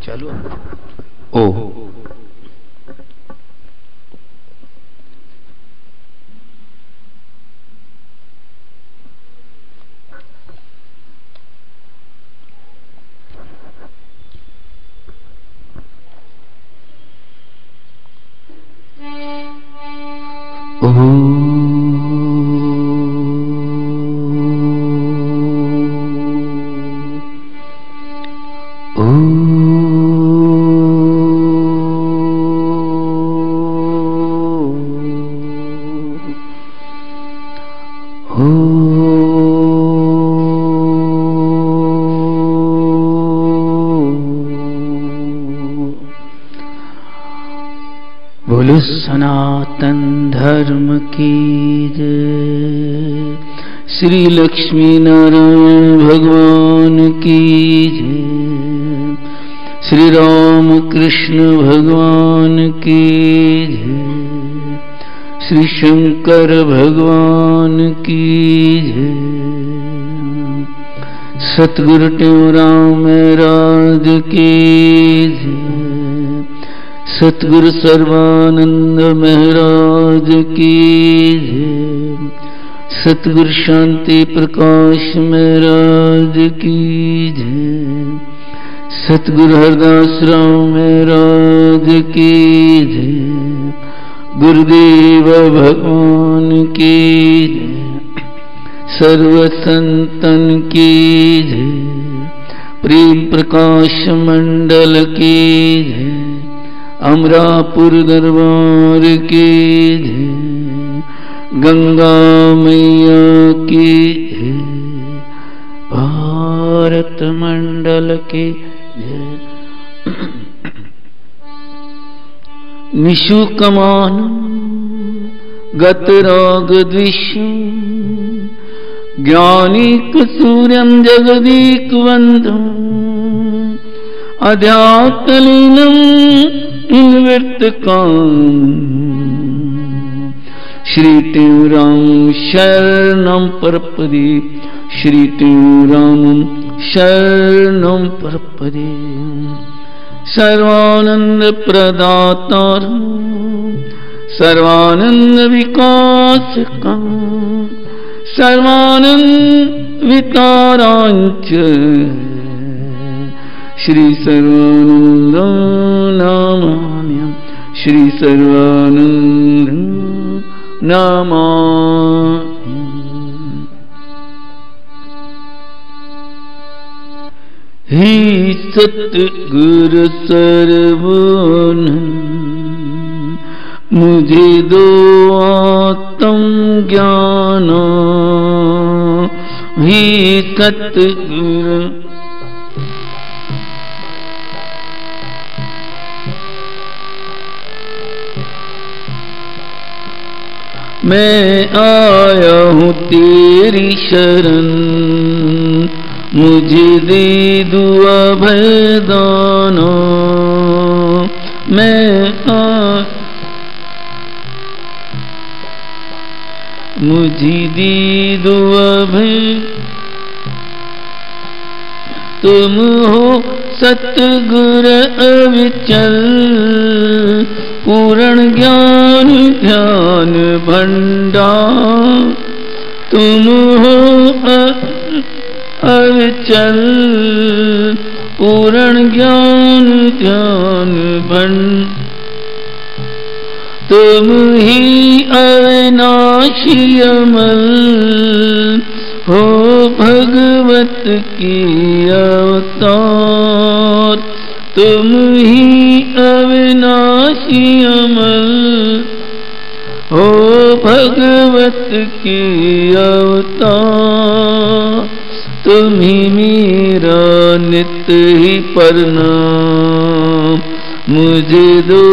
चालू ओ बोलो सनातन धर्म की जय, श्री लक्ष्मी नारायण भगवान की जय, श्री राम कृष्ण भगवान की जय, श्री शंकर भगवान की जय, सतगुरु टेवराम महाराज की जय, सतगुरु सर्वानंद महाराज की जय, सतगुरु शांति प्रकाश महाराज की जय, सतगुरु हरदास राव महाराज की जय, गुरुदेव भगवान की जय, सर्व संतन की जय, प्रेम प्रकाश मंडल की जय, अमरापुर दरबार की जय, गंगा मैया की जय, भारत मंडल की जय। निशुकमान गतराग द्विषं ज्ञानीक सूर्यं जगदीक वंदं अध्यात्मलीनं इन्वर्तकां श्री टेवराम शरणं प्रपदे, श्री टेवराम शरणं प्रपदे। सर्वानंद प्रदातार सर्वानंद विकासकं सर्वानंद वितारांच श्री सर्वानंद नामाम्यहं, श्री सर्वानंद नामाम्यहं। हे सतगुरु सर्वोन्नत मुझे दो आत्म ज्ञान, हे सतगुरु मैं आया हूँ तेरी शरण, मुझे दे दुआ भरदाना। मुझे दे दुआ भर, तुम हो सतगुरु अविचल, पूर्ण ज्ञान ध्यान भंडार। तुम हो अविचल, पूर्ण ज्ञान ध्यान भंडार। तुम ही अविनाशी अमल हो, भगवत की अवतार। तुम ही अविनाशी अमल हो भगवत की अवतार। तुम्ही मेरा नित्य ही प्रणाम, मुझे दो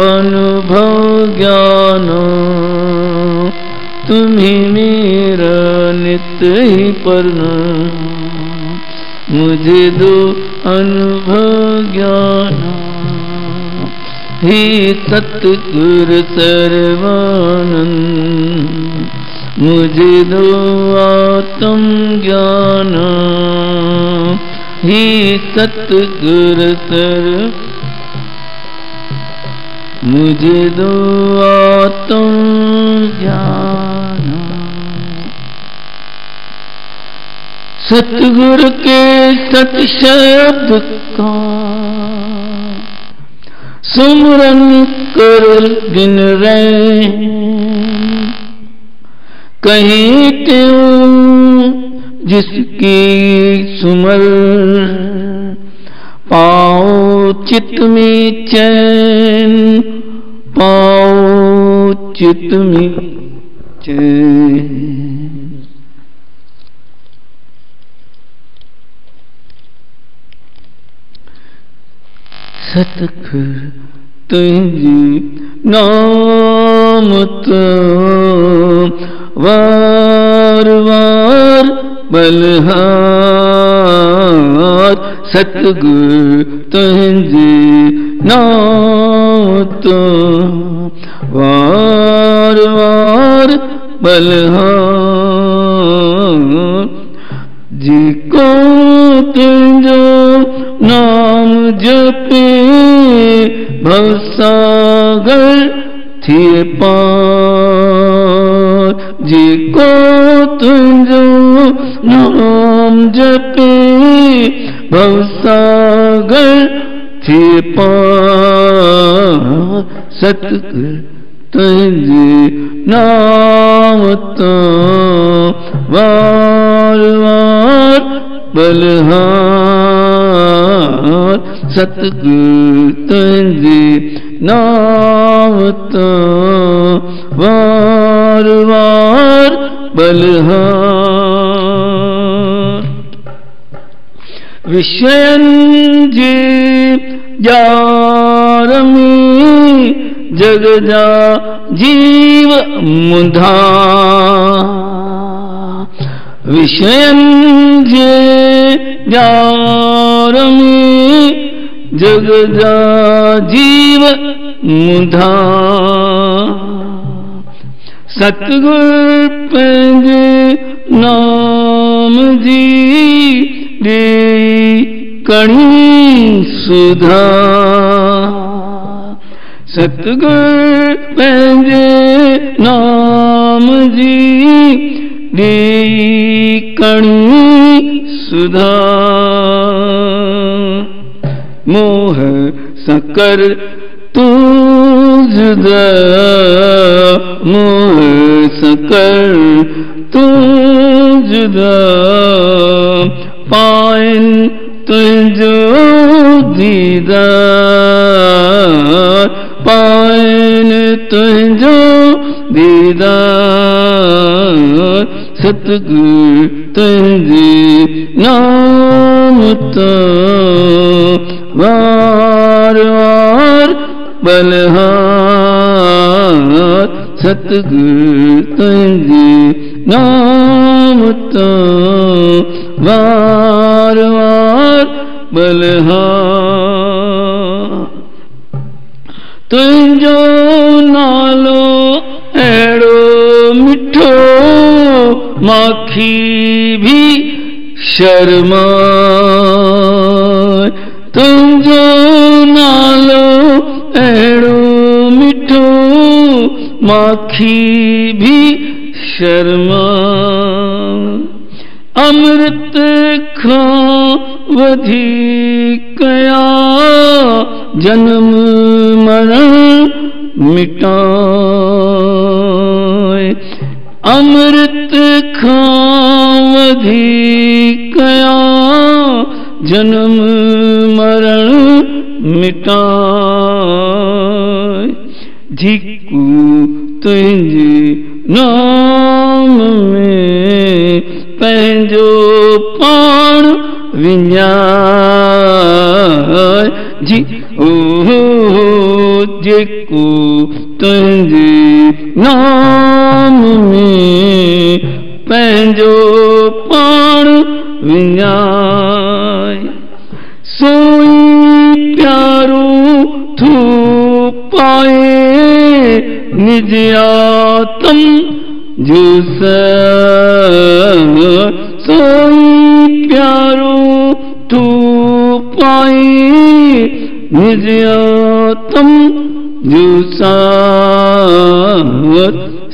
अनुभव ज्ञान। तुम्ही मेरा नित्य ही प्रणाम, मुझे दो अनुभव ज्ञान। हे सतगुरु सर्वानंद, मुझे दो आत्म ज्ञान। हे सतगुरु मुझे दो आत्म ज्ञान। सतगुरु के सत शब्द का सुमरन कर दिन रहे, कहीं क्यों जिसकी सुमर पाओ चित्त में चैन, पाओ चित्त में चैन। सतगुरु तुझे नाम तो वार वार बलहार। सतगुरु तुझे नाम तो वार वार बलहार। जिको तुझो नाम जपे भवसागर थिए पार। जिको तुझो नाम जपे भवसागर थिए पार। सतगुरु तुझे नाम तो वार वार बलहार। सतगुरु तुझे नाम तो वार वार बलहार। विषयन जे जार में जग जा जीव मुधा। विषयन जे जार में जग जा जीव मुधा। सतगुरु पंजे नाम जी दे कणी सुधा। सतगुरु पंजे नाम जी दे कणी सुधा। मोह सकर तू जुदा, मोह सकर तू जुदा। पाइन तुझो दीदार, पाइन तुझो दीदार। सतगुरु तुझे नाम तो वार वार बलहार। सतगुरु तुझे नाम तो वार वार बलहार। तुझो नालो एड़ो मिठो माखी भी शर्माए। तुझो नालो एड़ो मिठो माखी भी शर्माए। अमृत खा वधिकया जन्म मरण मिटाए। अमृत खा वधिकया जन्म मरण मिटाए। झिकू तुझे नाम में पंहिंजो पाण विञाए जी ओ झिकू तुझे नाम में पंहिंजो पाण विञाए सोई प्यारो थू पाए निज आत्म जो सोई प्यारो थू पाए निज आत्म जो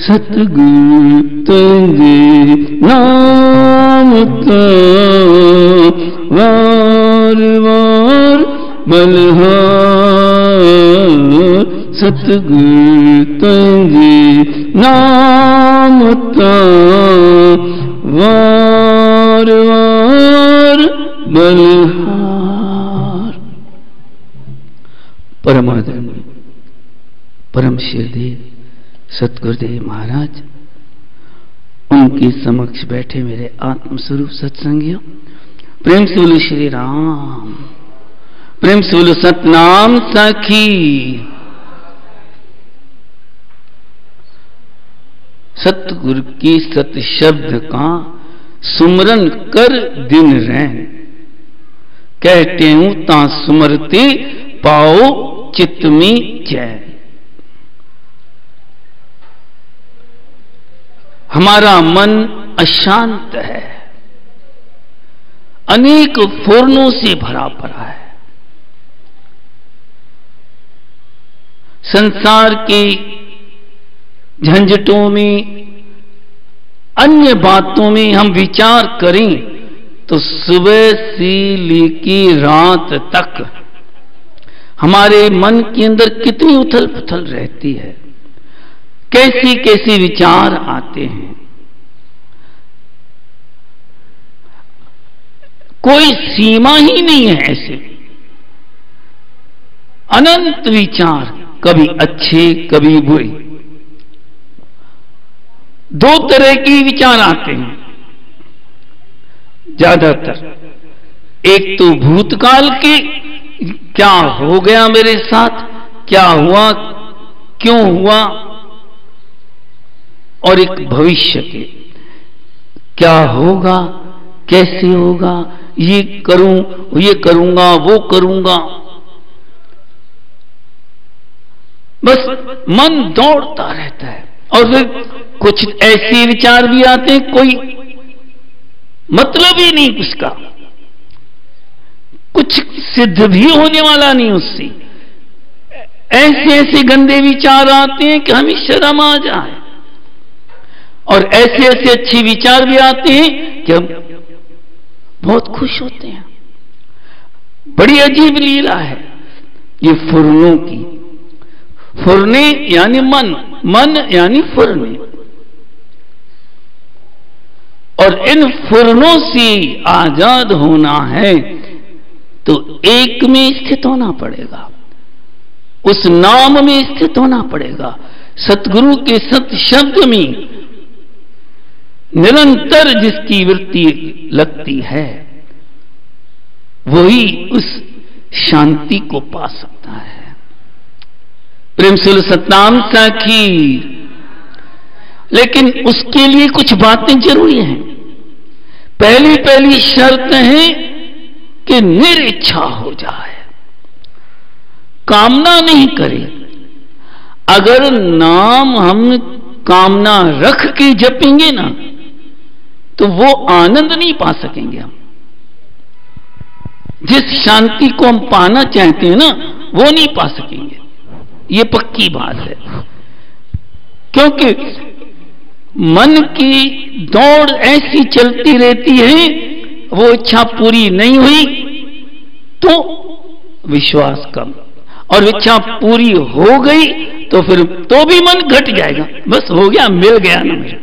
सतगुरु तुझे नाम का वार वार बलहार सतगुरु तुझे नाम का वार वार बलहार। परमादरणीय परम शिरदेव सतगुरुदेव महाराज, उनके समक्ष बैठे मेरे आत्मस्वरूप सत्संगियों, प्रेम से बोलो श्री राम, प्रेम से बोलो सतनाम साखी। सतगुरु की सत शब्द का सुमरन कर दिन रैन, कहते हूं ता सुमरते पाओ चित्त में चैन। हमारा मन अशांत है, अनेक फुर्नों से भरा पड़ा है। संसार के झंझटों में, अन्य बातों में हम विचार करें तो सुबह से लेकर रात तक हमारे मन के अंदर कितनी उथल पुथल रहती है, कैसे कैसे विचार आते हैं। कोई सीमा ही नहीं है ऐसे, अनंत विचार, कभी अच्छे कभी बुरे। दो तरह के विचार आते हैं ज्यादातर, एक तो भूतकाल के, क्या हो गया मेरे साथ, क्या हुआ, क्यों हुआ, और एक भविष्य के, क्या होगा, कैसे होगा, ये करूं, ये करूंगा, वो करूंगा। बस मन दौड़ता रहता है। और फिर कुछ ऐसे विचार भी आते हैं, कोई मतलब ही नहीं उसका, कुछ सिद्ध भी होने वाला नहीं उससे। ऐसे ऐसे गंदे विचार आते हैं कि हमें शर्म आ जाए, और ऐसे ऐसे अच्छे विचार भी आते हैं कि हम बहुत खुश होते हैं। बड़ी अजीब लीला है ये फुरनों की। फुरने यानी मन, मन यानी फुरने, और इन फुरनों से आजाद होना है तो एक में स्थित होना पड़ेगा, उस नाम में स्थित होना पड़ेगा। सतगुरु के सत शब्द में निरंतर जिसकी वृत्ति लगती है वही उस शांति को पा सकता है। प्रेम से सतनाम साखी। लेकिन उसके लिए कुछ बातें जरूरी हैं। पहली शर्त है कि निरिच्छा हो जाए, कामना नहीं करे। अगर नाम हम कामना रख के जपेंगे ना तो वो आनंद नहीं पा सकेंगे। हम जिस शांति को हम पाना चाहते हैं ना वो नहीं पा सकेंगे, ये पक्की बात है। क्योंकि मन की दौड़ ऐसी चलती रहती है, वो इच्छा पूरी नहीं हुई तो विश्वास कम, और इच्छा पूरी हो गई तो फिर तो भी मन घट जाएगा, बस हो गया, मिल गया ना मेरा।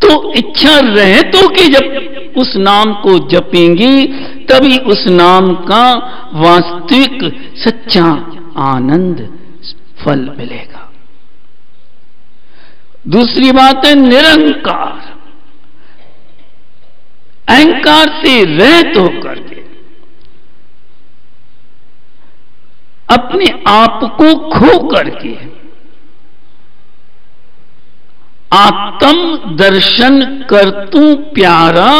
तो इच्छा रहे तो कि जब उस नाम को जपेंगे तभी उस नाम का वास्तविक सच्चा आनंद फल मिलेगा। दूसरी बात है निरंकार, अहंकार से रहित होकर के अपने आप को खो करके आत्म दर्शन करतू प्यारा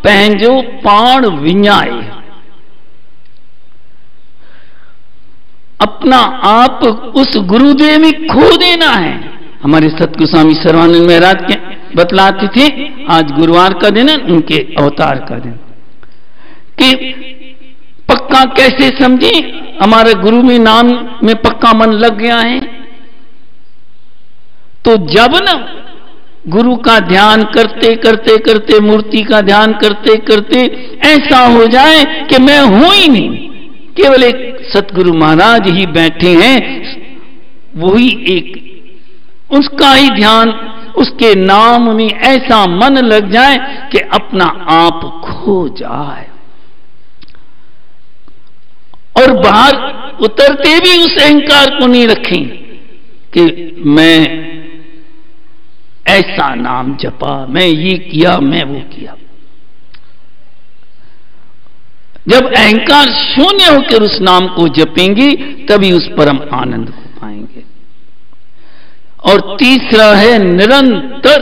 पंहिंजो पाण विञाए, अपना आप उस गुरुदेव में खो देना है। हमारे सतगुरु स्वामी सर्वानंद महाराज के बतलाते थे, आज गुरुवार का दिन है, उनके अवतार का दिन, कि पक्का कैसे समझे, हमारे गुरु में नाम में पक्का मन लग गया है। तो जब न गुरु का ध्यान करते करते करते, मूर्ति का ध्यान करते करते ऐसा हो जाए कि मैं हूं ही नहीं, केवल एक सतगुरु महाराज ही बैठे हैं, वही एक, उसका ही ध्यान, उसके नाम में ऐसा मन लग जाए कि अपना आप खो जाए, और बाहर उतरते भी उस अहंकार को नहीं रखें कि मैं ऐसा नाम जपा, मैं ये किया, मैं वो किया। जब अहंकार शून्य होकर उस नाम को जपेंगे तभी उस परम आनंद को पाएंगे। और तीसरा है निरंतर,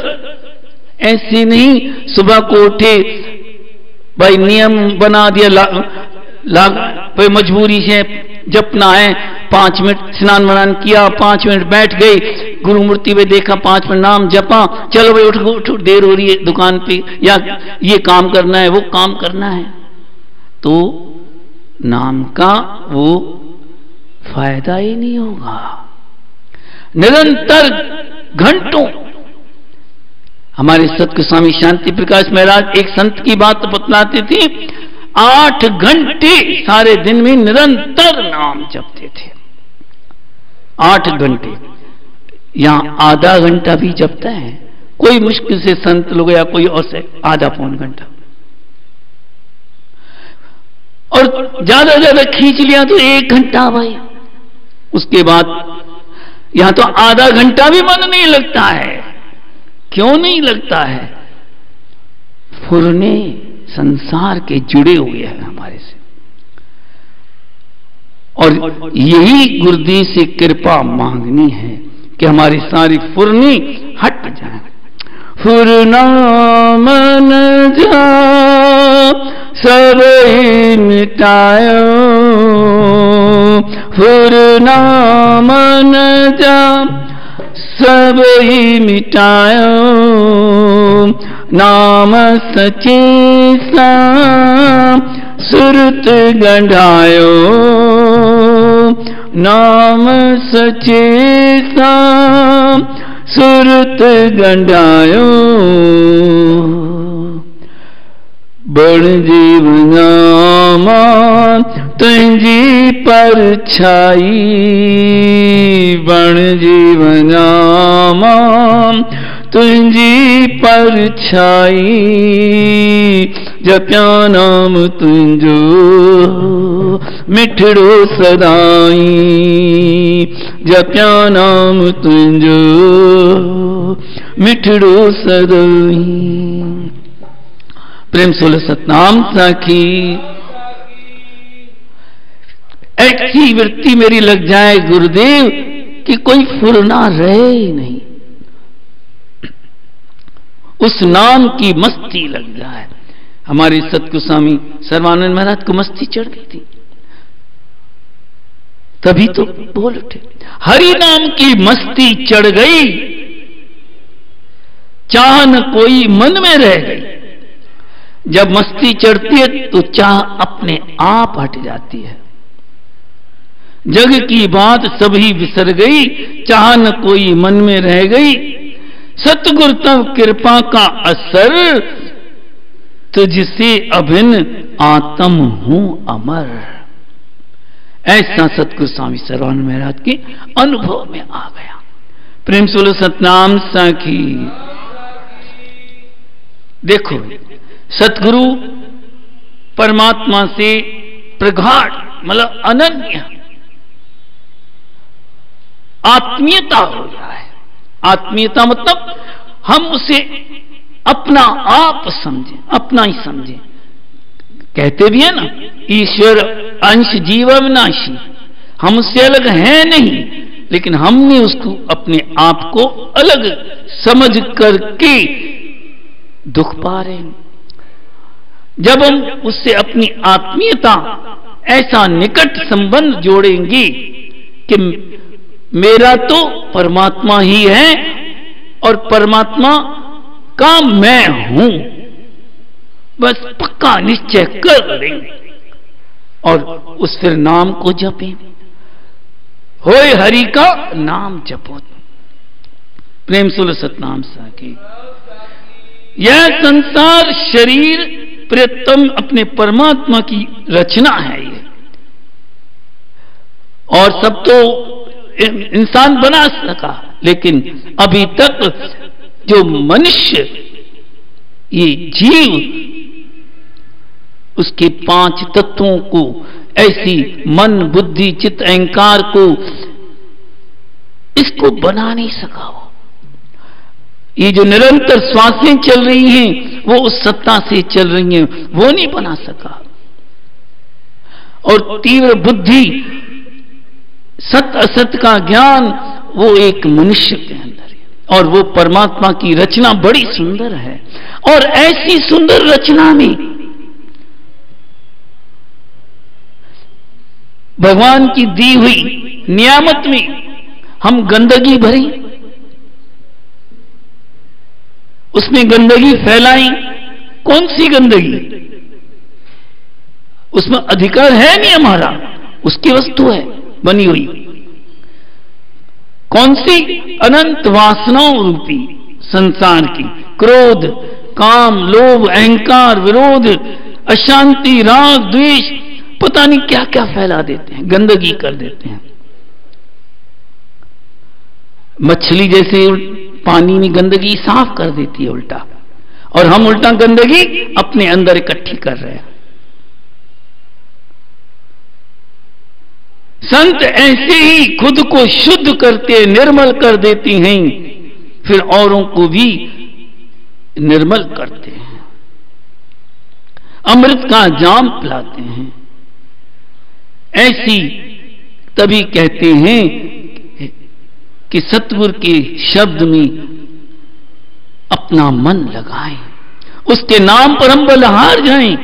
ऐसे नहीं सुबह को उठे, भाई नियम बना दिया, भाई मजबूरी से जपना है, 5 मिनट स्नान वनान किया, 5 मिनट बैठ गई, गुरु मूर्ति में देखा, 5 मिनट नाम जपा, चलो भाई उठ देर हो रही है दुकान पे, या ये काम करना है, वो काम करना है, तो नाम का वो फायदा ही नहीं होगा। निरंतर घंटों, हमारे सतगुरु स्वामी शांति प्रकाश महाराज एक संत की बात बतलाते थे, 8 घंटे सारे दिन में निरंतर नाम जपते थे, 8 घंटे। यहां आधा घंटा भी जपता है कोई, मुश्किल से संत लोग या कोई और से आधा पौन घंटा, और ज्यादा ज्यादा खींच लिया तो 1 घंटा भाई। उसके बाद यहां तो आधा घंटा भी मन नहीं लगता है। क्यों नहीं लगता है? फुरने संसार के जुड़े हुए हैं हमारे से, और यही गुरुदेव से कृपा मांगनी है कि हमारी सारी फुरनी हट जाए। फुरना मन जा सब ही मिटायो, फुरना मन जा सब ही मिटायो, नाम सचे सा सुरत गंढायो, नाम सचे सा सुरत गंढायो, बण जीवनामा तुझी परछाई, बण जीवनामा तुझी परछाई, जप्या नाम तुझो मिठड़ो सदाई, जप्या नाम तुझो मिठड़ो सदाई। प्रेम सोल सतनाम साखी। ऐसी वृत्ति मेरी लग जाए गुरुदेव कि कोई फुरना रहे ही नहीं, उस नाम की मस्ती लग जाए। हमारे सतगुरु स्वामी सर्वानंद महाराज को मस्ती चढ़ गई थी, तभी तो बोल उठे, हरि नाम की मस्ती चढ़ गई, चाह न कोई मन में रह गई। जब मस्ती चढ़ती है तो चाह अपने आप हट जाती है। जग की बात सभी बिसर गई, चाह न कोई मन में रह गई। सतगुरु तव कृपा का असर, तुझसे अभिन्न आत्म हूं अमर। ऐसा सतगुरु स्वामी सर्वानंद महाराज के अनुभव में आ गया। प्रेम सोलो सतनाम साखी। देखो, सतगुरु परमात्मा से प्रगाढ़ मतलब अनन्य आत्मीयता हो जाए। आत्मीयता मतलब हम उसे अपना आप समझें, अपना ही समझें। कहते भी है ना, ईश्वर अंश जीव अविनाशी, हम उससे अलग हैं नहीं, लेकिन हमने उसको अपने आप को अलग समझ करके दुख पा रहे हैं। जब हम उससे अपनी आत्मीयता, ऐसा निकट संबंध जोड़ेंगे कि मेरा तो परमात्मा ही है और परमात्मा का मैं हूं, बस पक्का निश्चय कर लेंगे और उस फिर नाम को जपें। होए हरि का नाम जपो, प्रेम सुल सतनाम साखी। यह संसार शरीर प्रियतम अपने परमात्मा की रचना है ये, और सब तो इंसान बना सका, लेकिन अभी तक जो मनुष्य, ये जीव, उसके 5 तत्वों को, ऐसी मन बुद्धि चित्त अहंकार को, इसको बना नहीं सका। वो ये जो निरंतर श्वासें चल रही हैं वो उस सत्ता से चल रही हैं, वो नहीं बना सका। और तीव्र बुद्धि, सत्य असत्य का ज्ञान, वो एक मनुष्य के अंदर है। और वो परमात्मा की रचना बड़ी सुंदर है, और ऐसी सुंदर रचना में भगवान की दी हुई नियामत में हम गंदगी भरी, उसमें गंदगी फैलाई। कौन सी गंदगी? उसमें अधिकार है नहीं हमारा, उसकी वस्तु है बनी हुई। कौन सी? अनंत वासनाओं रूपी संसार की, क्रोध, काम, लोभ, अहंकार, विरोध, अशांति, राग, द्वेष, पता नहीं क्या क्या फैला देते हैं, गंदगी कर देते हैं। मछली जैसे पानी में गंदगी साफ कर देती है उल्टा, और हम उल्टा गंदगी अपने अंदर इकट्ठी कर रहे हैं। संत ऐसे ही खुद को शुद्ध करके निर्मल कर देती हैं, फिर औरों को भी निर्मल करते हैं, अमृत का जाम पिलाते हैं। ऐसी तभी कहते हैं कि सतगुरु के शब्द में अपना मन लगाएं, उसके नाम पर हम बलहार जाएं।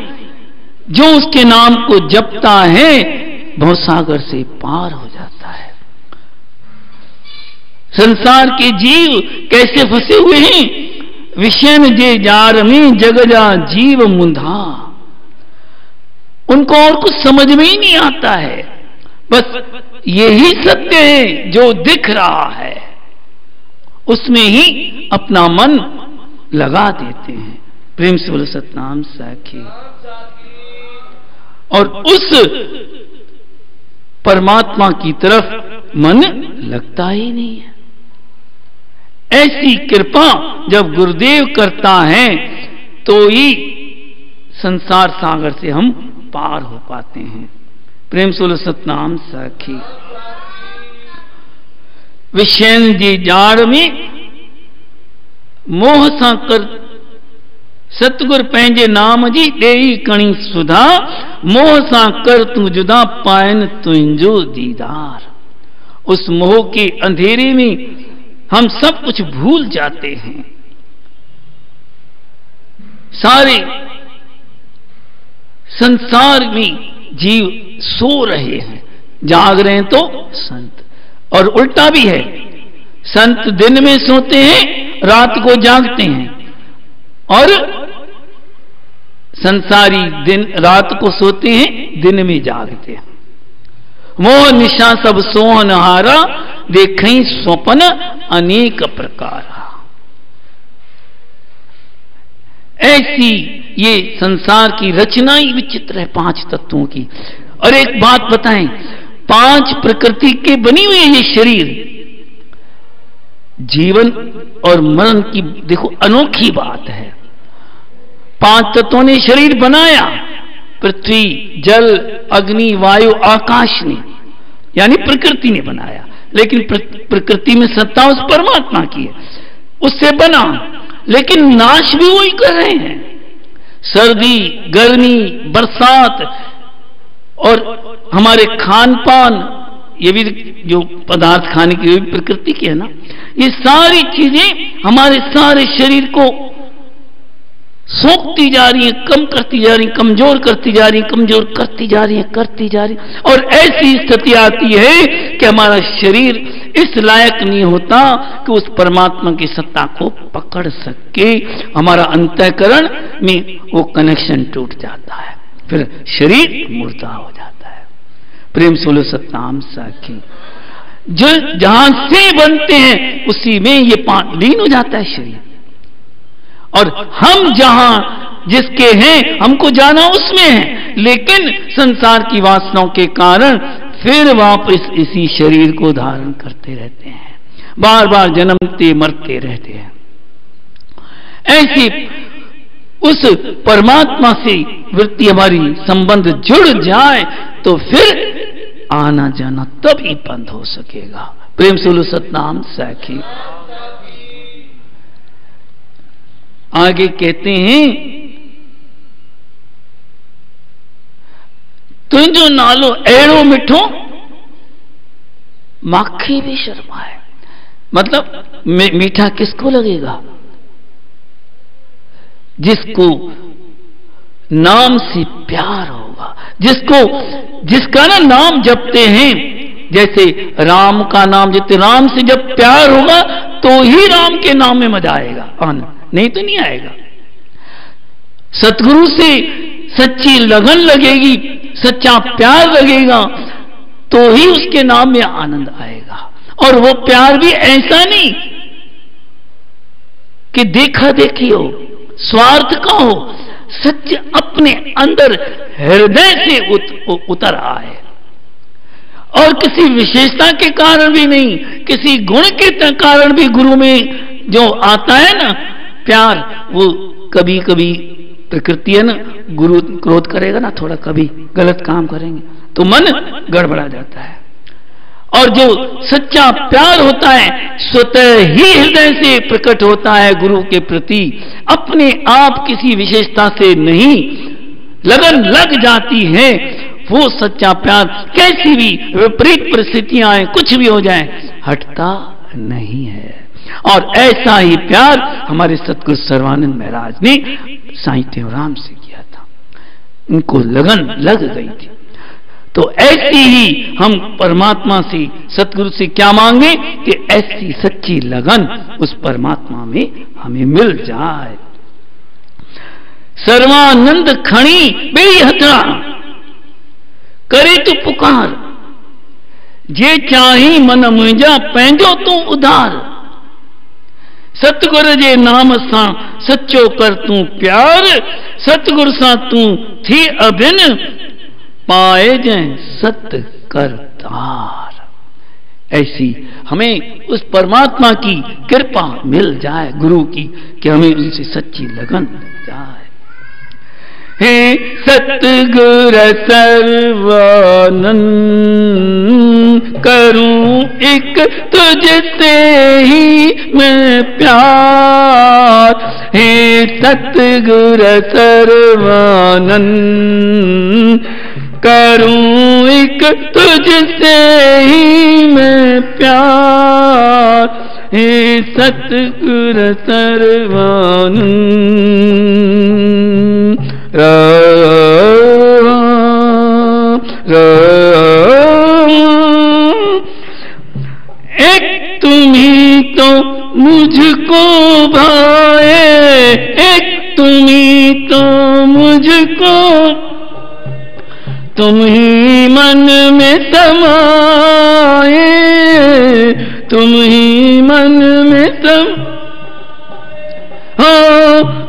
जो उसके नाम को जपता है भवसागर से पार हो जाता है। संसार के जीव कैसे फंसे हुए हैं? विषयन जे जार में जगजा जीव मुंधा। उनको और कुछ समझ में ही नहीं आता है, बस यही सत्य है जो दिख रहा है, उसमें ही अपना मन लगा देते हैं। प्रेम से बोलो सतनाम साखी। और उस परमात्मा की तरफ मन लगता ही नहीं है। ऐसी कृपा जब गुरुदेव करता है तो ही संसार सागर से हम पार हो पाते हैं। प्रेम सोलो सतनाम साखी। विषयन जी जाड़ में मोह सा कर सतगुर पंहिंजे नाम जी देई कणी सुधा, मोह सा कर तू जुदा पायन तुंहिंजो दीदार। उस मोह के अंधेरे में हम सब कुछ भूल जाते हैं। सारे संसार में जीव सो रहे हैं, जाग रहे हैं तो संत, और उल्टा भी है। संत दिन में सोते हैं, रात को जागते हैं, और संसारी दिन रात को सोते हैं, दिन में जागते हैं। मोह निशा सब सोहनहारा, देखें स्वप्न अनेक प्रकार। ऐसी ये संसार की रचना ही विचित्र है 5 तत्वों की। और एक बात बताएं, 5 प्रकृति के बनी हुई है ये शरीर। जीवन और मरण की देखो अनोखी बात है। 5 तत्वों ने शरीर बनाया, पृथ्वी, जल, अग्नि, वायु, आकाश ने, यानी प्रकृति ने बनाया। लेकिन प्रकृति में सत्ता उस परमात्मा की है, उससे बना, लेकिन नाश भी वही कर रहे हैं। सर्दी, गर्मी, बरसात और हमारे खान पान, ये भी जो पदार्थ खाने की, ये भी प्रकृति की है ना। ये सारी चीजें हमारे सारे शरीर को सोखती जा रही है, कम करती जा रही, कमजोर करती जा रही, कमजोर करती जा रही है, करती जा रही। और ऐसी स्थिति आती है कि हमारा शरीर इस लायक नहीं होता कि उस परमात्मा की सत्ता को पकड़ सके। हमारा अंतःकरण में वो कनेक्शन टूट जाता है, फिर शरीर मुर्दा हो जाता है। प्रेम सोलो सत्ताम साखी, जो जहां से बनते हैं उसी में ये लीन हो जाता है शरीर। और हम जहां जिसके हैं, हमको जाना उसमें है, लेकिन संसार की वासनाओं के कारण फिर वापस इसी शरीर को धारण करते रहते हैं, बार बार जन्मते मरते रहते हैं। ऐसी उस परमात्मा से वृत्ति हमारी संबंध जुड़ जाए तो फिर आना जाना तभी बंद हो सकेगा। प्रेम से बोलो सतनाम साखी। आगे कहते हैं, तुझो नालो एड़ो मिठो माखी भी शर्माए। मतलब मीठा किसको लगेगा? जिसको नाम से प्यार होगा, जिसका ना नाम जपते हैं। जैसे राम का नाम जपते, राम से जब प्यार होगा तो ही राम के नाम में मजा आएगा, आनंद, नहीं तो नहीं आएगा। सतगुरु से सच्ची लगन लगेगी, सच्चा प्यार लगेगा तो ही उसके नाम में आनंद आएगा। और वो प्यार भी ऐसा नहीं कि देखा देखी हो, स्वार्थ का हो, सच अपने अंदर हृदय से उतर आए। और किसी विशेषता के कारण भी नहीं, किसी गुण के कारण भी गुरु में जो आता है ना प्यार, वो कभी कभी प्रकृति है ना, गुरु क्रोध करेगा ना, थोड़ा कभी गलत काम करेंगे तो मन गड़बड़ा जाता है। और जो सच्चा प्यार होता है स्वतः ही हृदय से प्रकट होता है गुरु के प्रति, अपने आप किसी विशेषता से नहीं, लगन लग जाती है। वो सच्चा प्यार कैसी भी विपरीत परिस्थितियां आए, कुछ भी हो जाए, हटता नहीं है। और ऐसा ही प्यार हमारे सतगुरु सर्वानंद महाराज ने साईं टेवराम से किया था, उनको लगन लग गई थी। तो ऐसी ही हम परमात्मा से, सतगुरु से क्या मांगे कि ऐसी सच्ची लगन उस परमात्मा में हमें मिल जाए। सर्वानंद खणी बेई हथड़ा करे तो पुकार, जे चाही मन मुंहिंजा पंहिंजो तू उधार। सतगुरु जे नाम सां सच्चो कर तू प्यार, सतगुरु सां तू थी अभिन पाए जय सत करतार। ऐसी हमें उस परमात्मा की कृपा मिल जाए, गुरु की, कि हमें उनसे सच्ची लगन मिल जाए। हे सतगुरु सर्वानंद करूं एक तुझसे ही मैं प्यार। हे सतगुरु सर्वानंद करूं एक तुझसे ही मैं प्यार। हे सतगुरु सर्वानंद एक तुम्ही तो मुझको भाए, एक तुम्ही तो मुझको, तुम ही मन में समाए, तुम ही मन में सम। हो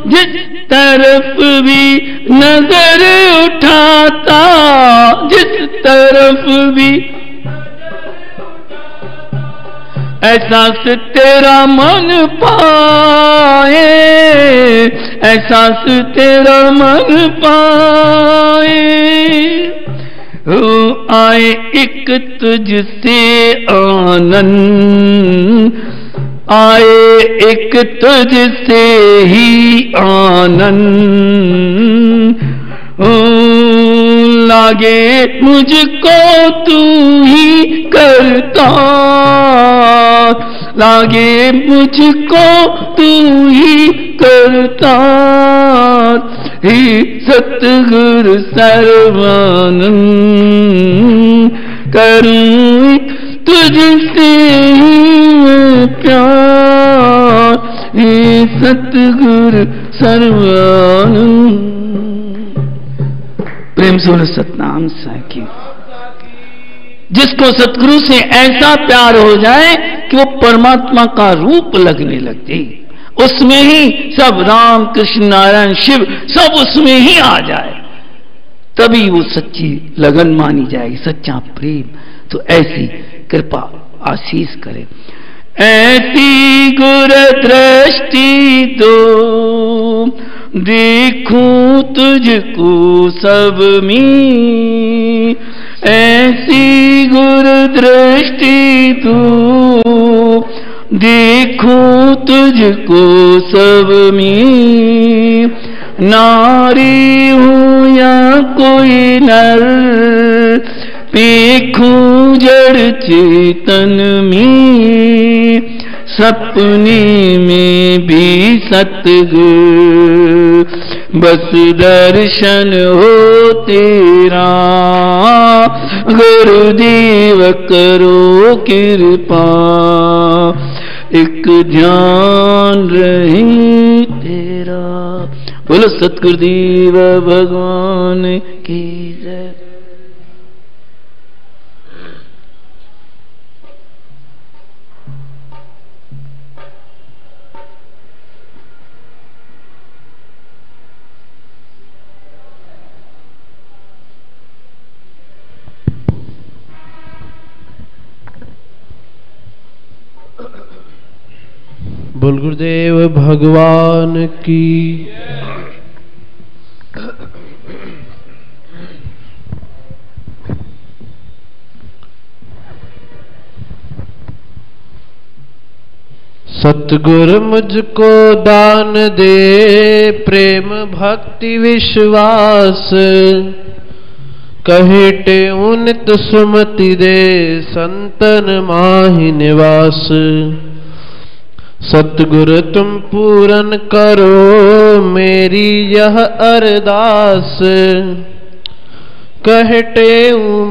जिस तरफ भी नजर उठाता, जिस तरफ भी एहसास तेरा मन पाए, एहसास तेरा मन पाए। आए एक तुझसे आनंद, आए एक तुझसे ही आनंद, लागे मुझको तू ही करता, लागे मुझको तू ही करता, ही सतगुरु सर्वानंद, करूं तुझसे ही प्यार, हे सतगुरु सर्वानंद। प्रेम से सतनाम साखी। जिसको सतगुरु से ऐसा प्यार हो जाए कि वो परमात्मा का रूप लगने लग जाए, उसमें ही सब राम कृष्ण नारायण शिव सब उसमें ही आ जाए, तभी वो सच्ची लगन मानी जाएगी, सच्चा प्रेम। तो ऐसी कृपा आशीष करे, ऐसी गुर दृष्टि दो, देखूं तुझको सब में, ऐसी गुर दृष्टि दो, देखूं तुझको सब में, नारी हूं या कोई नर, देखूं जड़ चेतन में, सपने में भी सतगुरु, बस दर्शन हो तेरा, गुरुदेव करो कृपा, एक ध्यान रहे तेरा। बोलो सतगुरुदेव भगवान की जय। बोल गुरुदेव भगवान की। सतगुरु मुझको दान दे, प्रेम भक्ति विश्वास, कहेटे उन्नत सुमति दे, संतन माहि निवास। सतगुरु तुम पूरन करो मेरी यह अरदास, कहते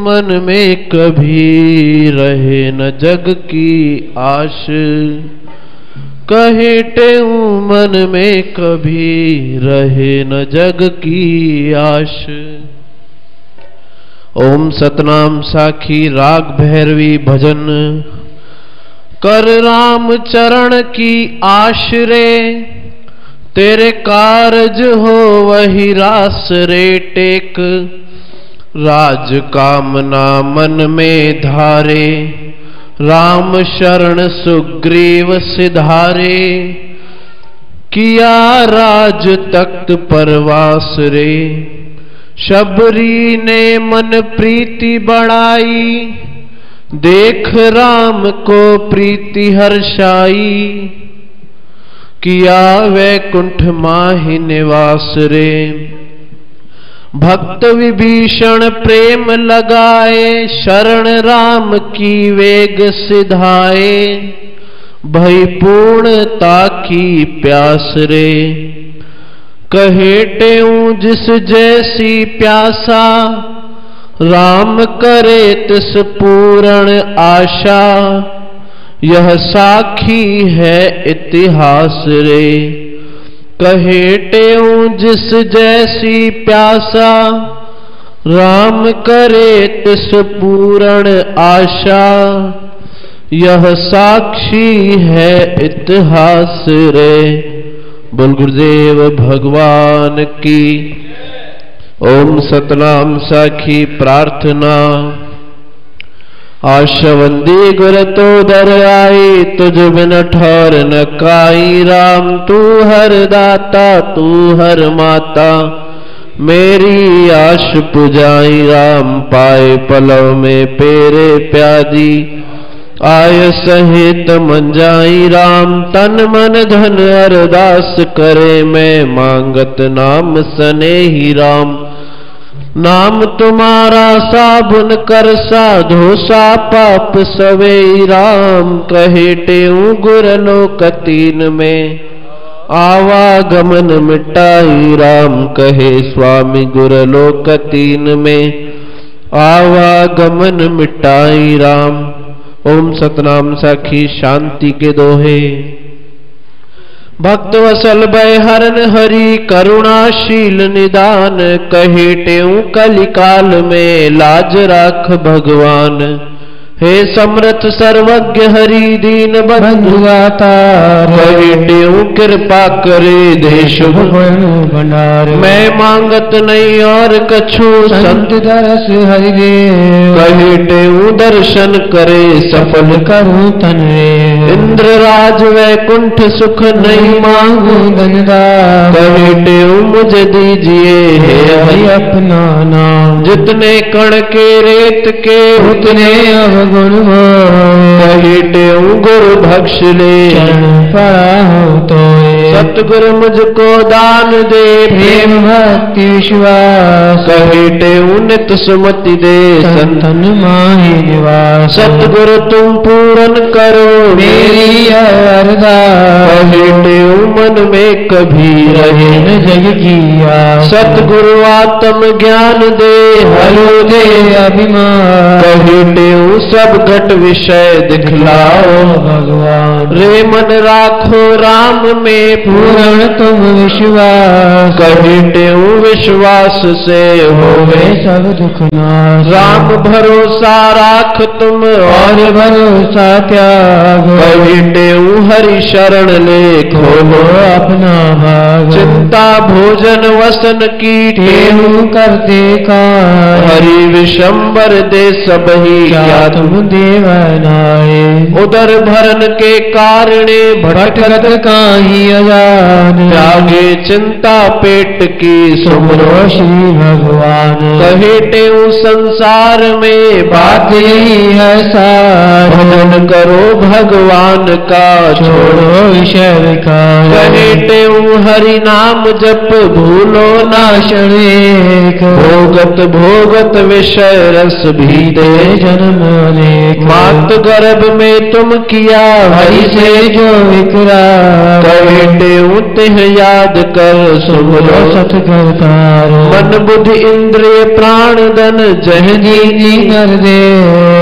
मन में कभी रहे न जग की आश, कहते मन में कभी रहे न जग की आश। ओम सतनाम साखी राग भैरवी भजन, कर राम चरण की आश्रे, तेरे कारज हो वही रास रे टेक, राज कामना मन में धारे, राम शरण सुग्रीव सिधारे, किया राज तख्त परवास रे। शबरी ने मन प्रीति बढ़ाई, देख राम को प्रीति हर्षाई, किया वैकुंठ माहि निवास रे। भक्त विभीषण प्रेम लगाए, शरण राम की वेग सिधाए, भई पूर्णता की प्यास रे। कहेटे जिस जैसी प्यासा, राम करे तिस पूर्ण आशा, यह साखी है इतिहास रे। कहेटे जिस जैसी प्यासा, राम करे तिस पूर्ण आशा, यह साक्षी है इतिहास रे। बोल गुरुदेव भगवान की। ओम सतनाम साखी प्रार्थना। आशवंदी गुर तो दर आई, तुझ बिन ठौर न काई। राम तू हर दाता तू हर माता, मेरी आश पुजाई राम, पाए पलव में पेरे प्यादी। आय सहित मन जाई राम, तन मन धन अरदास करे। मैं मांगत नाम सनेही राम, नाम तुम्हारा साबुन कर साधो सा पाप सवे राम। कहे टेऊ गुरलोक तीन में, आवागमन मिटाई राम। कहे स्वामी गुरलोक तीन में, आवागमन मिटाई राम। ओम सतनाम साखी शांति के दोहे। भक्त वसल भय हरन हरि, करुणाशील निदान। कहे टेऊ कलिकाल में, लाज राख भगवान। हे समर्थ सर्वज्ञ हरि, दीन बंधु दातार। कहे टेऊ कृपा करे, देश भंडार। मैं मांगत नहीं और कछु, संत दरस हरि देव। कहे टेऊ दर्शन करे, सफल करूं तन रे। इंद्र राज वैकुंठ सुख, नहीं मांगू धनदार। कहे टेऊ मुझे दीजिए हे हरि अपना नाम। जितने कण के रेत के, उतने गुण कहे टेऊ गुरु बख्श ले, तो सतगुरु मुझको दान दे। प्रेम भक्ति विश्वास, कहे टेऊ नित सुमति दे। संतन माही निवास, सतगुरु तुम पूर्ण करो मेरी अरदास। कहे टेऊ मन में कभी रहे न जग की आस। सतगुरु आत्म ज्ञान दे, हलो दे अभिमान। कहे टेऊ सब घट विषय दिखलाओ भगवान। रे मन राखो राम में, पूर्ण तुम विश्वास। कहे टेऊ विश्वास से होवे सब दुख नाश। राम भरोसा राख तुम, और भरोसा त्याग। कहे टेऊ हरि शरण ले, खोलो अपना भाग। चिंता भोजन वसन की, टेऊ करते काज। हरि विशंबर दे सबही, क्या तुम देवनाए। उदर भरन के कारणे, भटकत काहि अजान। त्यागे चिंता पेट की, सुमरो श्री भगवान। कहे टेऊ संसार में, बात यही है सार। भजन करो भगवान का, छोड़ो विषय विकार। कहे टेऊ हरि नाम जप, भूलो नाशन एक। भोगत भोगत विषय रस, भीते जन्म अनेक। मात गर्भ में तुम किया, हरि से जो विकराल। कहे टेऊ तिह याद कर, सुमरो सतगुरतार। मन बुद्धि इंद्रिय प्राण धन, जह दीनी कर दे।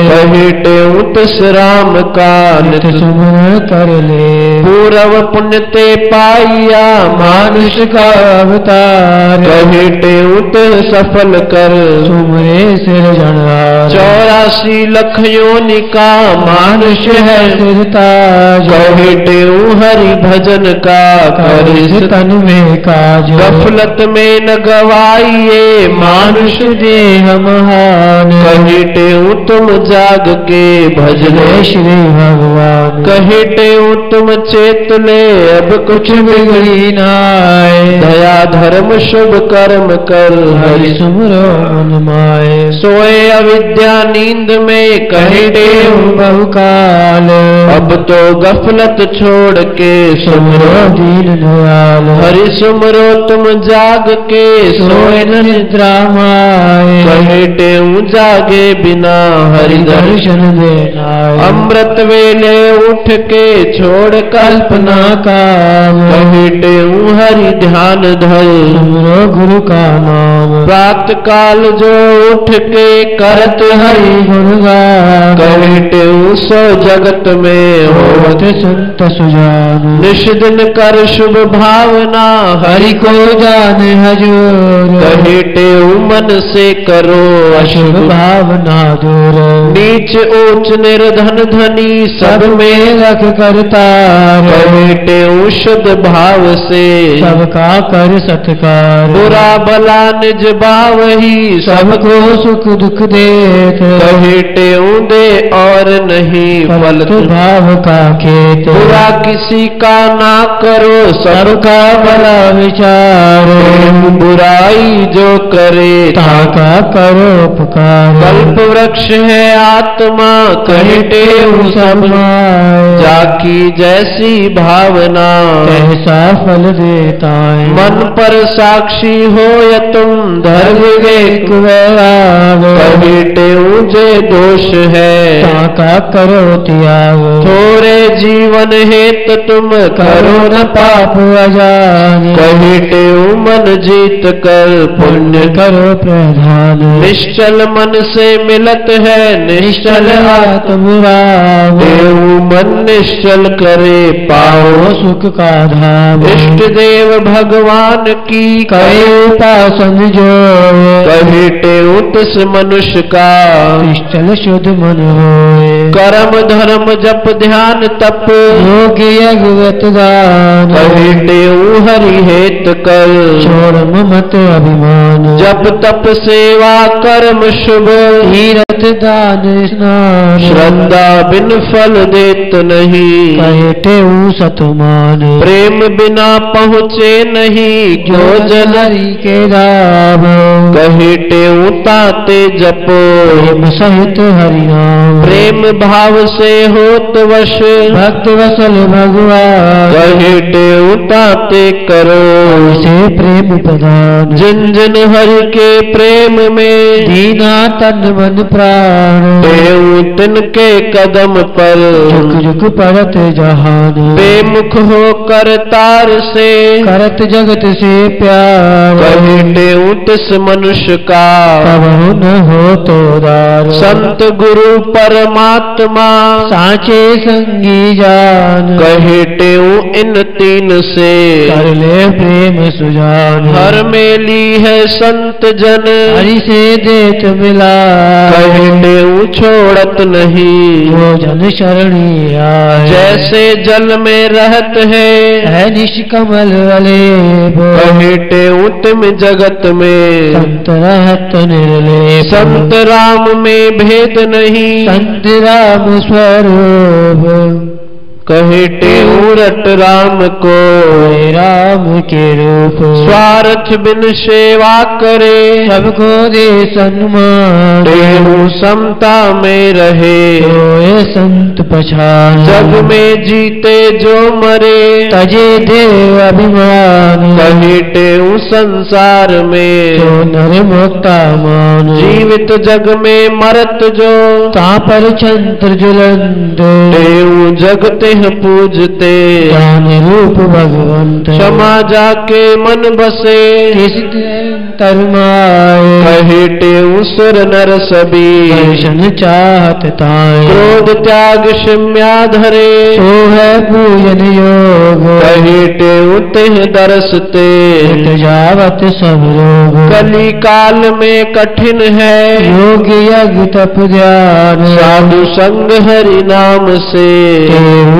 कहे टेऊ तिस राम का, नित सुमर कर ले। पूर्व पुण्य ते पाइया, मानुष का अवतार। कहे टेऊ तिह सफल कर, सुमरे सिरजनहार। 84 लख योनि का, मानुष है सिरताज। कहे टेऊ हरि भजन का, करिस तन में काज। गफलत में न गवाइए, मानुष देह महान। कहे टेऊ तुम जाग के, भजले श्री भगवान। कहे टेऊ तुम चेत ले, अब कुछ बिगड़ी नाय। दया धर्म शुभ कर्म कर, हरि सुमरो मन माए। सोए अविद्या नींद में, कहे टेऊ बहुकाल। अब तो गफलत छोड़ के, सुमरो दीन दयाल। हरि सुमरो तुम जाग के, सोए न निद्रा माए। कहे टेऊ जागे बिना, हरि दर्शन देना। अमृत वेले उठ के, छोड़ कल्पना काम। कहे टेऊ हरि ध्यान धर, सुमरो गुरु का नाम। प्रात काल जो उठ के, करत हरि गुणगान। कहे टेऊ सो जगत में, होवत संत सुजान। निश दिन कर शुभ भावना, हरि को जान हजूर। कहे टेऊ मन से करो, अशुभ भावना दूर। नीच ऊंच निर्धन धनी, सब में रख करतार। कहे टेऊ शुद्ध भाव से, सबका कर सत्कार। बुरा भला निज भाव ही, सबको सुख दुख देत। कहे टेऊ दे और नहीं फल, भाव का खेत। बुरा किसी का ना करो सबका भला विचार, बुराई जो करे ताका करो पुकार। कल्प वृक्ष है आत्मा कहते सब माय, जाकी जैसी भावना कैसा फल देता है। मन पर साक्षी हो या तुम धर्म विवेक वैराग, कहते जे दोष है ताका करो त्याग। थोड़े जीवन हेत तुम करो न पाप अजान, कहते मन जीत कर पुण्य करो प्रधान। निश्चल मन से मिलत है निश्चल आत्मराम, देव मन निश्चल करे पाओ सुख का धाम। इष्ट देव भगवान की कहे उपासन जो, कहते तिस मनुष्य का निश्चल शुद्ध मन होए। कर्म धर्म जप ध्यान तप योग यज्ञ व्रत दान, कहते हरि हेत कर छोड़ मत अभिमान। जप तप सेवा कर्म शुभ तीरथ दान स्नान, श्रद्धा बिन फल देत नहीं कहते सतमान। प्रेम बिना पहुँचे नहीं जो जन हरि के राम, कहते ताते जपो प्रेम सहित हरि नाम। प्रेम भाव से होत वश भक्त वसल भगवान, कहते ताते करो से प्रेम प्रदान। जिन जिन हरि के प्रेम में दीना तन मन प्राण, देव तिनके कदम पर झुक झुक पड़त जहान। बेमुख होकर तार से करत जगत से प्यार, कहते तिस मनुष्य का कबहु न हो तो दार। संत गुरु परमात्मा साचे संगी जान, कहते इन तीन से कर ले प्रेम सुजान। हर में ली है संत जन हरि से देत मिला, कहते छोड़त नहीं जो जन शरणी आए। जैसे जल में रहत है निष्कमल वाले, कहते तुम जगत में संत रहत निर्लेप। संत राम में भेद नहीं संत राम स्वरूप, कहते रट राम को राम के रूप। स्वार्थ बिन सेवा करे सबको दे सम्मान, देहु समता में रहे सोए संत पछान। जग में जीते जो मरे तजे देव अभिमान, कहते संसार में तो नर मोक्ता मान। जीवित जग में मरत जो ता पर चंद्र जुलंद, देव जगते पूजते ज्ञान रूप भगवंत। क्षमा जाके मन बसे किस तरमाए, कहते सुर नर सभी दर्शन चाहत ताए। क्रोध त्याग शिम्या धरे सो है पूजन योग, कहते तिह दरसते मिट जावत सब रोग। कली काल में कठिन है योग यज्ञ तप ध्यान, साधु संग हरि नाम से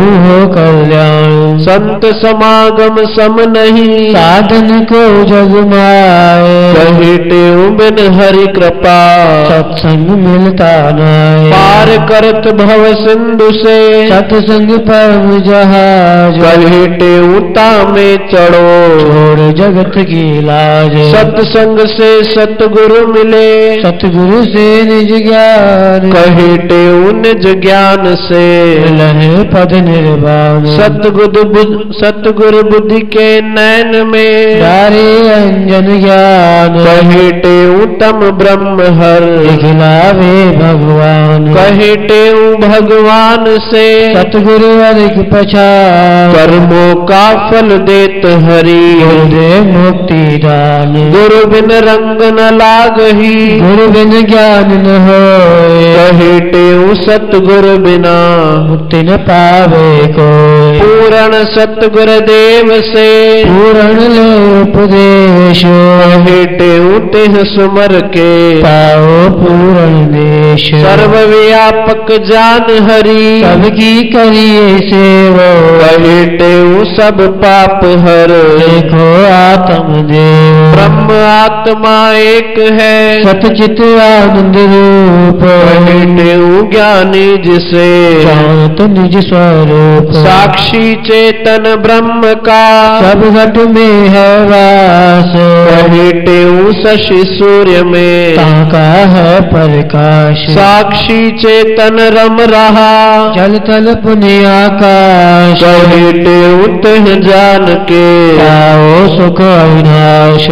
हो कल्याण। संत समागम सम नहीं साधन को जग माए, कहते बिन हरि कृपा सत्संग मिलता नाय। पार करत भव सिंधु से सत्संग परम जहाज, कहते उता में चढ़ो छोड़ जगत की लाज। सत्संग से सतगुरु मिले सतगुरु से निज ज्ञान, कहते निज ज्ञान से लहे पद निर्वाण। सतगुरु बुद्धि के नैन में डारे अंजन ज्ञान, कहते उत्तम ब्रह्म हर दिखलावे भगवान। कहते भगवान से सतगुरु अधिक पछान, कर्मों का फल देत हरि गुरुदेव मुक्ति दान। गुरु बिन रंग न लागही गुरु बिन ज्ञान न होए, कहते सतगुरु बिना मुक्ति न पावे कोई। पूर्ण सतगुरु देव से पूर्ण ले उपदेश, कहते तिह सुमर के पाओ पूर्ण देश। सर्वव्यापक जान हरि सबकी करिए सेवा, कहते सब पाप हर देखो आत्मदेव। ब्रह्म आत्मा एक है सतचित आनंद रूप, कहितेऊ ज्ञानी जिसे जानत निज स्वरूप। साक्षी चेतन ब्रह्म का सब घट में है वास। कहितेऊ शशि सूर्य में ताका है प्रकाश। साक्षी चेतन रम रहा जल तल पुण्य आकाश। कहितेऊ तह जान के आओ सुख अविनाश।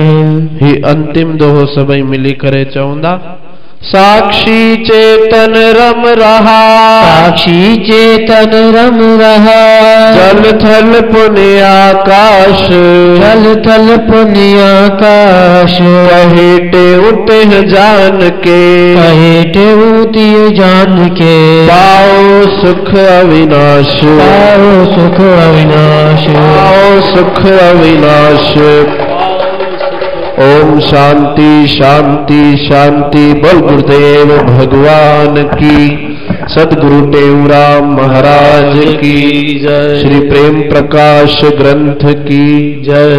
ही अंतिम दोहो सभई मिली करे चवंदा साक्षी चेतन रम रहा। साक्षी चेतन रम रहा। जल थल पुण्य आकाश। जल थल पुण्य आकाश। कहिते उतह जान के कहिते उतिय जान के पाओ सुख अविनाश। पाओ सुख अविनाश। पाओ सुख अविनाश। ओम शांति शांति शांति। बोल गुरुदेव भगवान की, सदगुरु टेऊराम महाराज की जय। श्री प्रेम प्रकाश ग्रंथ की जय।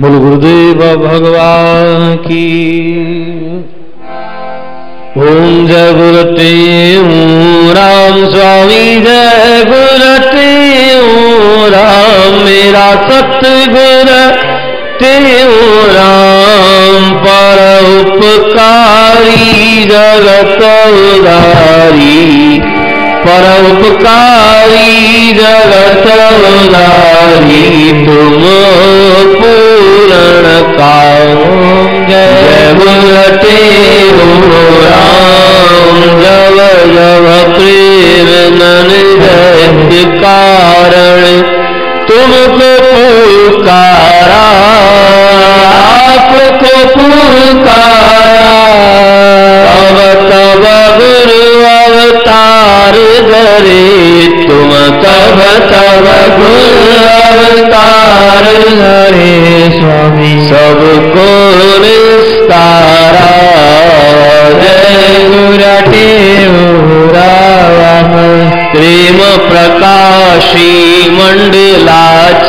बोल गुरुदेव भगवान की। ओम जय गुरु टेऊराम स्वामी जय गुरु टेऊराम मेरा सतगुरु टेऊराम पर उपकारी जगत उदारी। पर उपकारी जगत उदारी तुम पूर्ण काम। जय गुरु टेऊराम जब जब प्रेम नन्द कारण तुमको पुकारा। आपको पुकारा तब तब गुरु अवतार धरे। तुम तब तब गुरु अवतार धरे स्वामी सबको निस्तारा। जय गुरु टेऊराम प्रेम प्रकाशी मंडलाचार्य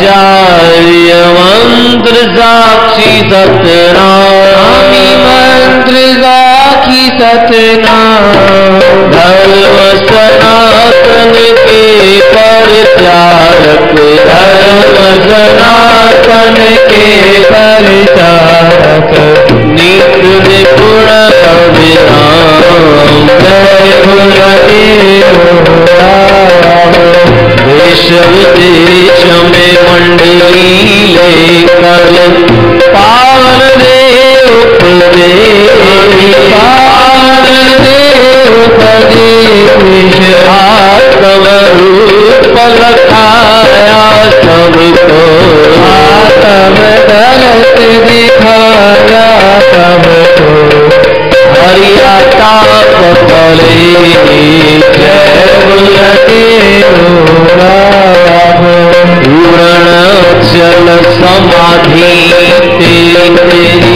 मंत्र साक्षी सतनाम। मंत्र साक्षी सतनाम धर्म सनातन के परिचारक। धर्म सनातन के परिचारक नित्य निपुण अभिराम। जय गुरु टेऊराम देश विदेश में मंडली लेकर पावन देव उपदेश। पावन देव उपदेश आत्म रूप लखाया सबको। आत्म दलत दिखाया सबको। हरियाता पले जय गुरु टेऊराम पूर्ण चल समाधि तेरी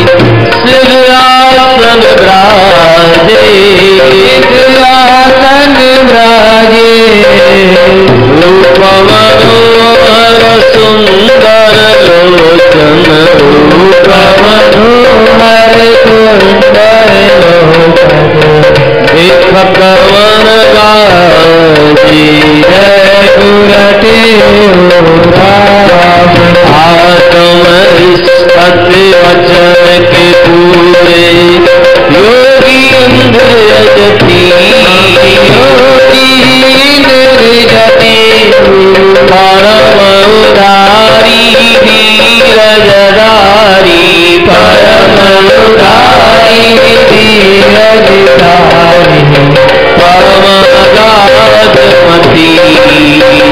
सिंहासन विराजे। सिंहासन विराजे रूप मनोहर सुंदर लोचन। रूप मनोहर सुंदर लोचन देखत मन गाजी। जय गुरु टेऊराम आत्म सत्य वचन के पूरे योगी इंद्र जति। योगी इंद्र जति परम उदारी वीर जदारी। परम उदारी वीर जदारी परम अगाधमती।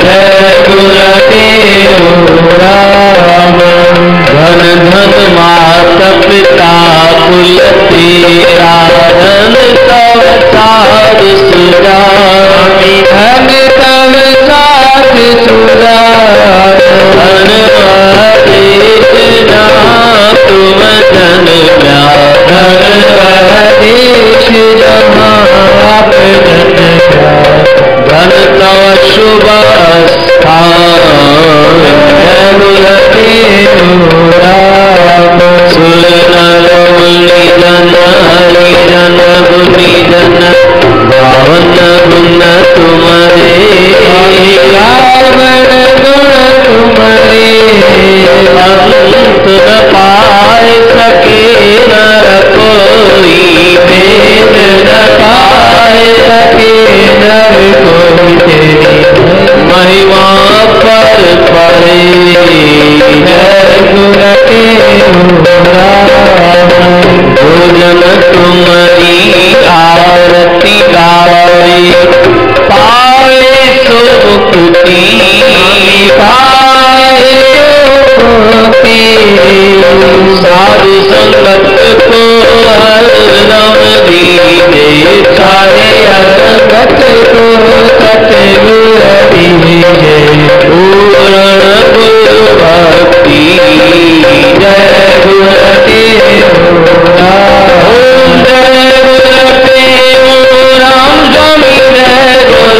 जय गुरु टेऊराम धन धन मात पिता कुल तेरा। धन तव साध सुरा। धन तव साध सुरा। धन देश तुम धन देश आप धन तव शुभ स्थान। जय गुरु सके नर कोई तेरी महिमा पर पड़े। जय गुरु के भोजन तुम्हारी आरती गावे पाए सो मुक्ति पाए मुक्ति। साधु संगत को हरदम दीजे सारे असंगत को सत्य गुरु दीजे पूर्ण गुरु भक्ति। जय गुरु देव राम स्वामी जय गुरु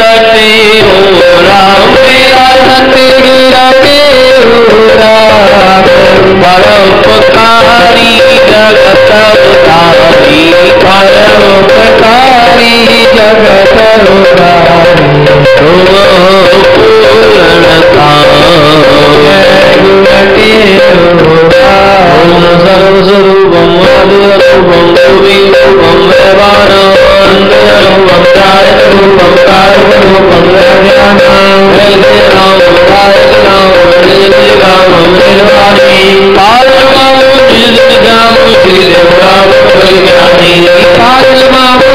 देव राम मेरा सतगुरु राम परोपकारी जगत उद्धारी परोपकारी जगत उद्धारी तुम पूर्णता। जय गुरुदेव सर्वस्वरूपम रूपम रूपम रूपम रूपम रूपम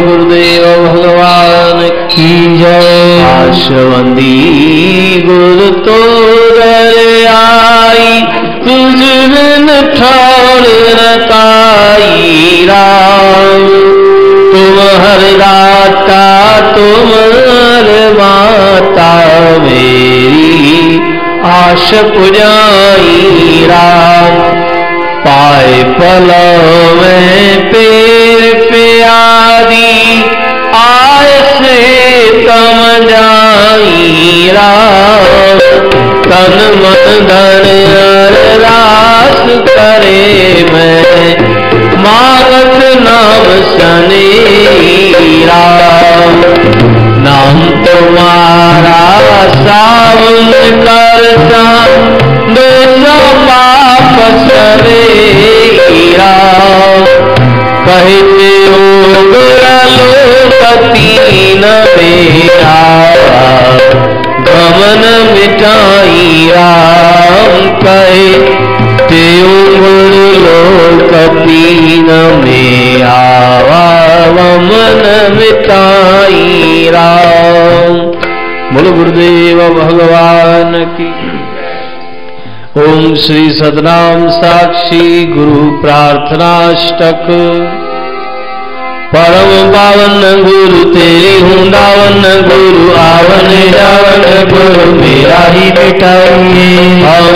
गुरुदेव भगवान की जय। आश्रवंदी गुरु तो आई तुझ बिन ठौर रताई राम। तुम हर दाता तुम हर माता मेरी आश पुजाई राम। पाए पलव में पेर पे आदि आय से तम जाई राम। तन मन धन अरदास करे मैं मागत नाम सने राम। नाम तुम्हारा सावन करता दोनों पाप सरे राम। कहते हो गुरलोपति न मेरा गमन मिटाई राम। कहते हो गुरलोपति न मेरा गमन मिटाई राम। बोलो गुरुदेव भगवान की। ओम श्री सतनाम साक्षी गुरु प्रार्थनाष्टक। परम पावन गुरु तेरी हूँ दावन गुरु आवन जावन गुरु मेरा ही मिटाइए। हम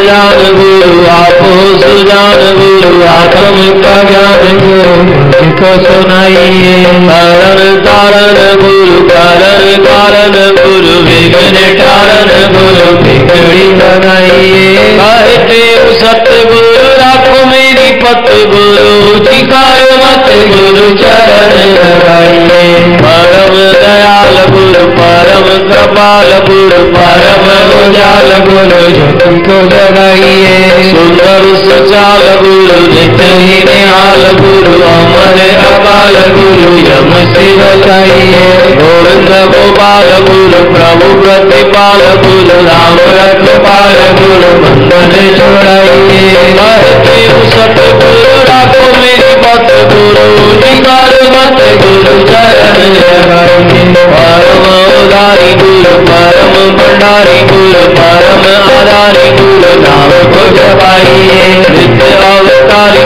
जान गुरु आपो सुजान गुरु आत्म का ज्ञान गुरु को सुनाइए। कारण तारण गुरु कारण कारण गुरु विघ्न टारण गुरु बिगड़ी बनाइए। कहते सतगुरु राखो मेरी पत गुरु जिकाय मत गुरु चरण लगाइए। परम दयाल गुरु परम कृपाल गुरु परम उजाल गुरु ज्योति को जगाइए। सुंदर सुचाल गुरु नित्य ही निहाल गुरु अमर अकाल गुरु यम से बचाइए। गोविंद गोपाल गुरु प्रभु प्रतिपाल गुरु राम रखपाल गुरु बंधन छोड़ाइए। कहते सतगुरु राखो मेरी पत गुरु जिकार मत गुरु चरण लगाइए। परम उदारी गुरु परम भंडारी गुरु परम आधारी गुरु नाम को जपाइए। नित्य अवतारी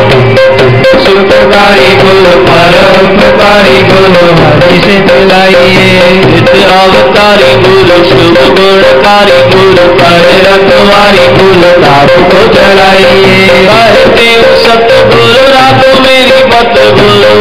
सुखकारी गुरु परम प्रकारी गुरु हरि से बुलाइए। नित्य अवतारी गुरु शुभ गुणकारी गुरु कर रखवारी गुरु ताप को जलाइए। कहते सतगुरु राखो मेरी पत गुरु